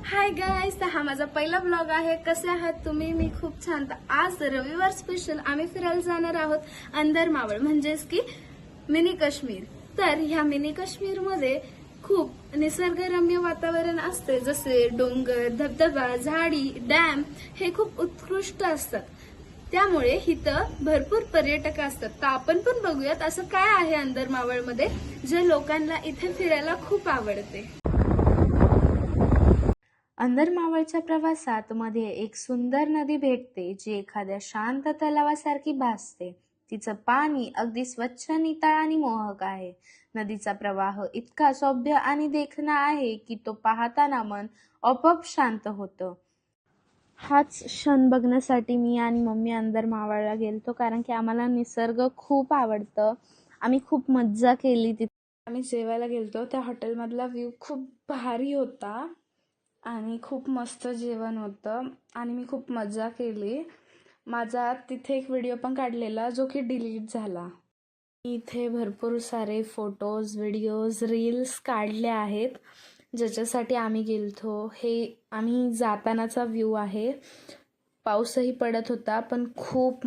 Hi guys, तर हा माझा पहिला ब्लॉग आहे. कसे आहात तुम्ही? मी खूप छान. तर आज रविवार स्पेशल आम्ही फिरायला जाणार आहोत अंदर मावळ, म्हणजेच की मिनी काश्मीर. तर ह्या मिनी काश्मीर मध्ये खूप निसर्गरम्य वातावरण असते, जसे डोंगर, धबधबा, झाडी, डॅम हे खूप उत्कृष्ट असतात. त्यामुळे इथं भरपूर पर्यटक असतात. तर आपण पण बघूयात असं काय आहे अंदर मावळ मध्ये जे लोकांना इथे फिरायला खूप आवडते. अंदर मावळच्या प्रवासात मध्ये एक सुंदर नदी भेटते, जी एखाद्या शांत तलावासारखी भासते. तिचं पाणी अगदी स्वच्छ, नितळ आणि मोहक आहे. नदीचा प्रवाह इतका सौम्य आणि देखणा आहे की तो पाहताना मन आपोआप शांत होतं. हाच क्षण बघण्यासाठी मी आणि मम्मी अंदर मावळला गेलतो, कारण की आम्हाला निसर्ग खूप आवडतं. आम्ही खूप मज्जा केली तिथे. आम्ही जेवायला गेलतो, त्या हॉटेलमधला व्ह्यू खूप भारी होता आणि खूप मस्त जेवण होतं आणि मी खूप मजा केली. माझा तिथे एक व्हिडिओ पण काढलेला, जो की डिलीट झाला. इथे भरपूर सारे फोटोज, व्हिडिओज, रील्स काढले आहेत, ज्याच्यासाठी आम्ही गेलतो. हे आम्ही जातानाचा व्ह्यू आहे. पाऊसही पडत होता, पण खूप